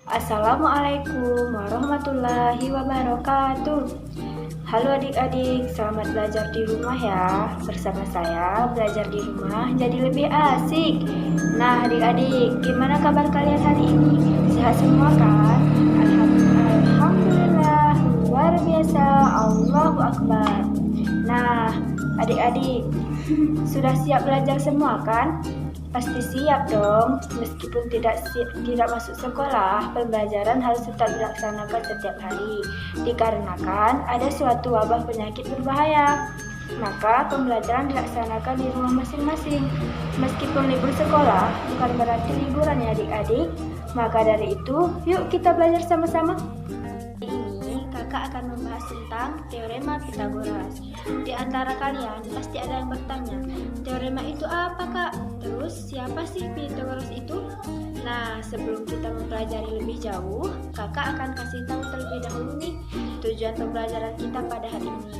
Assalamualaikum warahmatullahi wabarakatuh. Halo adik-adik, selamat belajar di rumah ya. Bersama saya, belajar di rumah jadi lebih asik. Nah adik-adik, gimana kabar kalian hari ini? Sehat semua kan? Alhamdulillah, luar biasa, Allahu Akbar. Nah adik-adik, sudah siap belajar semua kan? Pasti siap dong, meskipun tidak masuk sekolah, pembelajaran harus tetap dilaksanakan setiap hari, dikarenakan ada suatu wabah penyakit berbahaya. Maka pembelajaran dilaksanakan di rumah masing-masing. Meskipun libur sekolah, bukan berarti liburan ya adik-adik. Maka dari itu, yuk kita belajar sama-sama. Kakak akan membahas tentang teorema Pythagoras. Di antara kalian pasti ada yang bertanya, teorema itu apa kak? Terus siapa sih Pythagoras itu? Nah, sebelum kita mempelajari lebih jauh, kakak akan kasih tahu terlebih dahulu nih tujuan pembelajaran kita pada hari ini.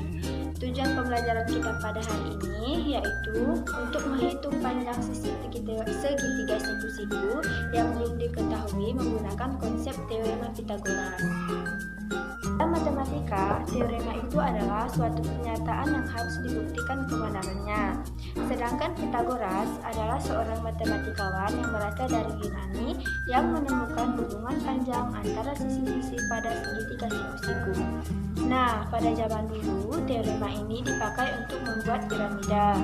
Tujuan pembelajaran kita pada hari ini yaitu untuk menghitung panjang segitiga siku-siku yang belum diketahui menggunakan konsep teorema Pythagoras. Dalam matematika, teorema itu adalah suatu pernyataan yang harus dibuktikan kebenarannya. Sedangkan Pythagoras adalah seorang matematikawan yang berasal dari Yunani yang menemukan hubungan panjang antara sisi-sisi pada segitiga siku-siku. Nah, pada zaman dulu, teorema ini dipakai untuk membuat piramida.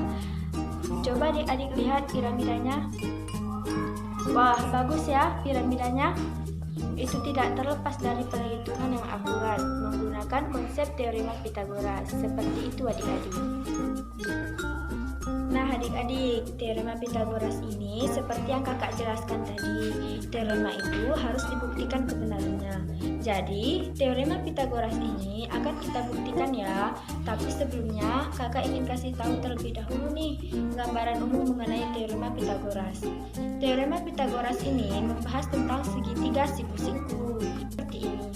Coba adik-adik lihat piramidanya. Wah, bagus ya piramidanya. Itu tidak terlepas dari perhitungan yang akurat menggunakan konsep teorema Pythagoras. Seperti itu adik-adik. Nah adik-adik, teorema Pythagoras ini seperti yang kakak jelaskan tadi, teorema itu harus dibuktikan kebenarannya. Jadi teorema Pythagoras ini akan kita buktikan ya. Tapi sebelumnya kakak ingin kasih tahu terlebih dahulu nih gambaran umum mengenai teorema Pythagoras. Teorema Pythagoras ini membahas tentang segitiga siku-siku seperti ini.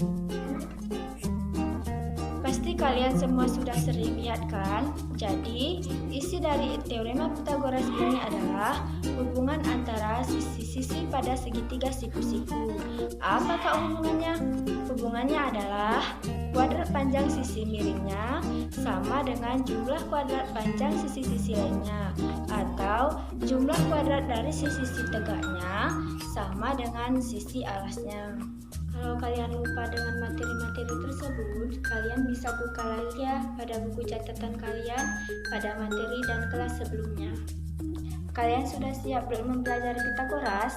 Pasti kalian semua sudah sering lihat kan? Jadi, isi dari teorema Pythagoras ini adalah hubungan antara sisi-sisi pada segitiga siku-siku. Apakah hubungannya? Hubungannya adalah kuadrat panjang sisi miringnya sama dengan jumlah kuadrat panjang sisi-sisi lainnya, atau jumlah kuadrat dari sisi-sisi tegaknya sama dengan sisi alasnya. Kalau kalian lupa dengan materi-materi tersebut, kalian bisa buka lagi ya pada buku catatan kalian pada materi dan kelas sebelumnya. Kalian sudah siap belum mempelajari Pythagoras?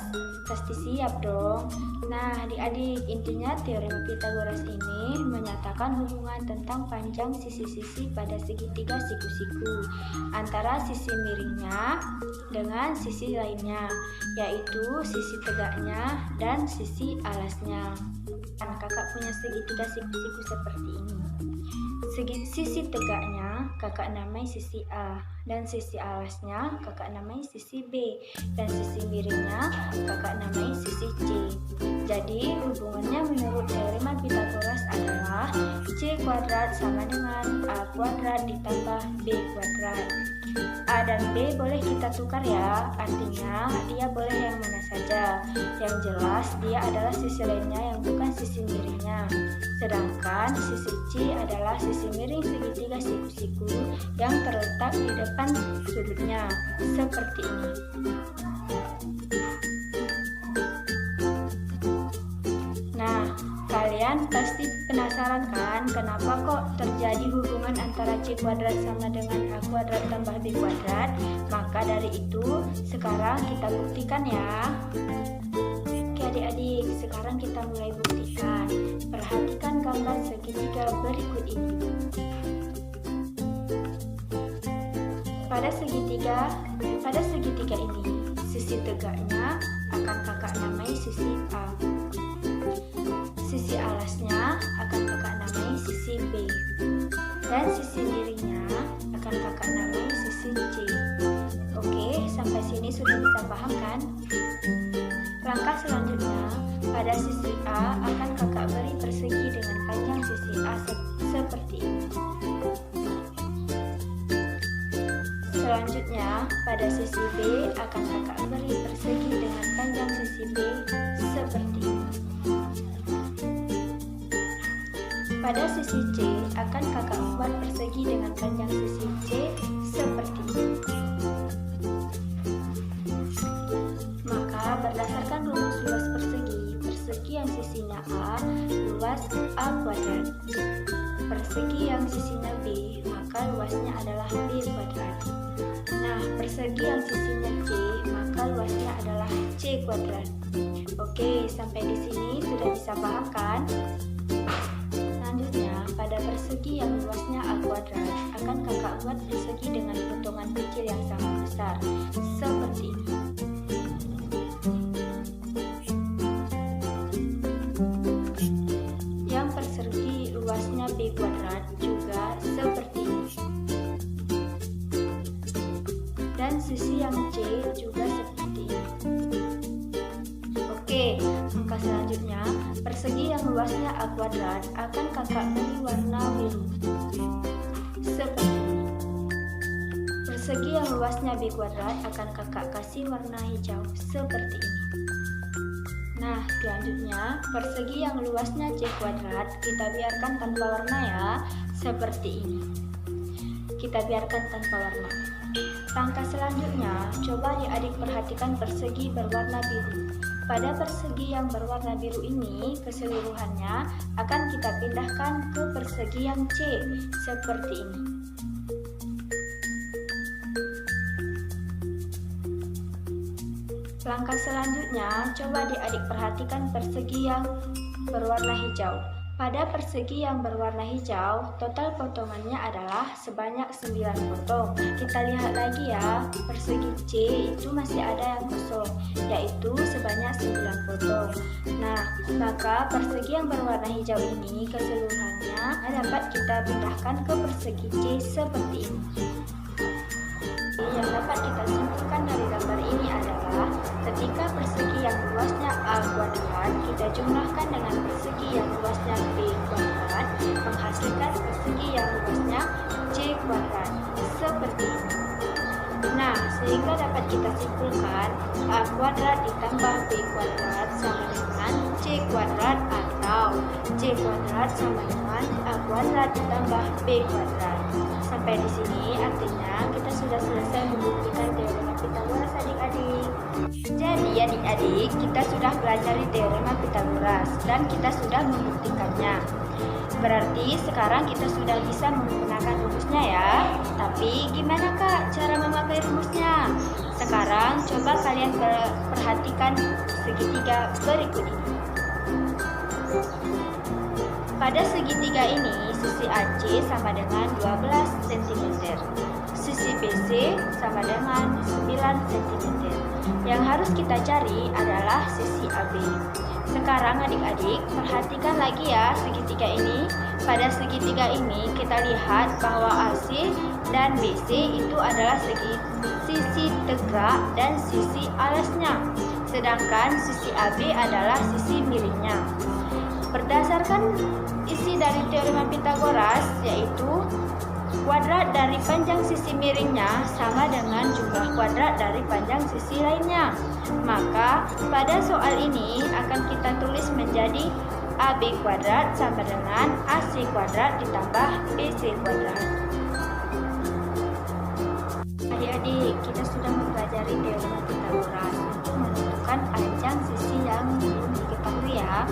Pasti siap dong. Nah adik-adik, intinya teorema Pythagoras ini menyatakan hubungan tentang panjang sisi-sisi pada segitiga siku-siku antara sisi miringnya dengan sisi lainnya, yaitu sisi tegaknya dan sisi alasnya. Kan kakak punya segitiga siku-siku seperti ini. Sisi tegaknya kakak namai sisi A, dan sisi alasnya kakak namai sisi B, dan sisi miringnya kakak namai sisi C. Jadi hubungannya menurut teorema Pythagoras adalah C kuadrat sama dengan A kuadrat ditambah B kuadrat. A dan B boleh kita tukar ya, artinya dia boleh yang mana saja. Yang jelas dia adalah sisi lainnya yang bukan sisi miringnya. Sedangkan sisi C adalah sisi miring segitiga siku-siku yang terletak di depan sudutnya, seperti ini. Nah, kalian pasti penasaran kan kenapa kok terjadi hubungan antara C kuadrat sama dengan A kuadrat tambah B kuadrat? Maka dari itu, sekarang kita buktikan ya. Oke adik-adik, sekarang kita mulai buktikan. Perhatikan gambar segitiga berikut ini. Pada segitiga ini, sisi tegaknya akan kakak namai sisi A. Sisi alasnya akan kakak namai sisi B. Dan sisi miringnya akan kakak namai sisi C. Oke, sampai sini sudah bisa paham kan? Langkah selanjutnya, pada sisi A akan kakak beri persegi dengan panjang sisi A seperti ini. Selanjutnya, pada sisi B akan kakak beri persegi dengan panjang sisi B seperti ini. pada sisi C akan kakak buat persegi dengan panjang sisi C seperti ini. Maka berdasarkan rumus luas persegi, persegi yang sisinya A luas A kuadrat. Persegi yang sisinya B, maka luasnya adalah B kuadrat. Nah, persegi yang sisinya C, maka luasnya adalah C kuadrat. Oke, sampai di sini sudah bisa paham kan? Selanjutnya, pada persegi yang luasnya A kuadrat, akan kakak buat persegi dengan potongan kecil yang sangat besar, seperti ini. Yang persegi luasnya B kuadrat juga seperti ini. Dan sisi yang C juga seperti ini. Oke, angka selanjutnya, persegi yang luasnya A kuadrat akan kakak beri warna biru seperti ini. Persegi yang luasnya B kuadrat akan kakak kasih warna hijau seperti ini. Nah, selanjutnya, persegi yang luasnya C kuadrat kita biarkan tanpa warna ya, seperti ini. Kita biarkan tanpa warna. Langkah selanjutnya, coba adik-adik perhatikan persegi berwarna biru. Pada persegi yang berwarna biru ini, keseluruhannya akan kita pindahkan ke persegi yang C, seperti ini. Langkah selanjutnya, coba adik-adik perhatikan persegi yang berwarna hijau. Pada persegi yang berwarna hijau, total potongannya adalah sebanyak 9 potong. Kita lihat lagi ya, persegi C itu masih ada yang kosong, yaitu sebanyak 9 potong. Nah, maka persegi yang berwarna hijau ini keseluruhannya dapat kita pindahkan ke persegi C seperti ini. Yang dapat kita simpulkan dari gambar ini adalah ketika persegi yang luasnya A kuadrat kita jumlahkan dengan persegi yang luasnya B kuadrat menghasilkan persegi yang luasnya C kuadrat seperti ini. Nah, sehingga dapat kita simpulkan A kuadrat ditambah B kuadrat sama dengan C kuadrat atau C kuadrat sama dengan A kuadrat ditambah B kuadrat. Sampai di sini artinya kita sudah selesai membuktikan teorema Pythagoras adik-adik. Jadi adik-adik, kita sudah belajar teorema Pythagoras dan kita sudah membuktikannya. Berarti sekarang kita sudah bisa menggunakan rumusnya ya. Tapi gimana Kak cara memakai rumusnya? Sekarang coba kalian perhatikan segitiga berikut ini. Pada segitiga ini, sisi AC sama dengan 12 cm. Sisi BC sama dengan 9 cm. Yang harus kita cari adalah sisi AB. Sekarang adik-adik, perhatikan lagi ya segitiga ini. Pada segitiga ini kita lihat bahwa AC dan BC itu adalah sisi tegak dan sisi alasnya. Sedangkan sisi AB adalah sisi miringnya. Berdasarkan isi dari teorema Pythagoras, yaitu kuadrat dari panjang sisi miringnya sama dengan jumlah kuadrat dari panjang sisi lainnya. Maka pada soal ini akan kita tulis menjadi AB kuadrat sama dengan AC kuadrat ditambah BC kuadrat. Adik-adik, kita sudah mempelajari teorema Pythagoras untuk menentukan panjang sisi yang belum diketahui ya.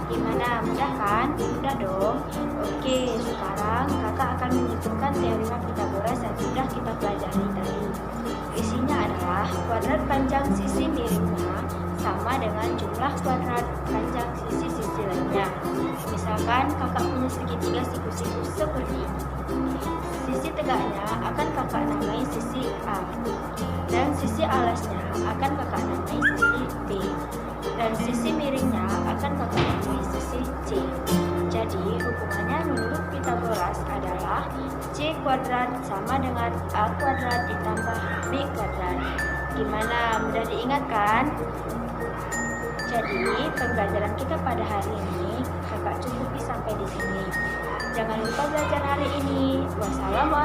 Gimana? Mudah kan? Mudah dong. Oke, sekarang kakak akan menentukan teorema Pythagoras yang sudah kita pelajari tadi. Isinya adalah kuadrat panjang sisi miringnya sama dengan jumlah kuadrat panjang sisi-sisi lainnya. Misalkan kakak punya segitiga siku-siku seperti ini. Sisi tegaknya akan kakak namai sisi A, dan sisi alasnya akan kakak namai sisi B, dan sisi miringnya akan kakak namai sisi C. Jadi hubungannya menurut Pythagoras adalah C kuadrat sama dengan A kuadrat ditambah B kuadrat. Gimana? Mudah diingat kan? Jadi pembelajaran kita pada hari ini kakak cukupi sampai di sini. Jangan lupa belajar hari ini. Wassalamualaikum.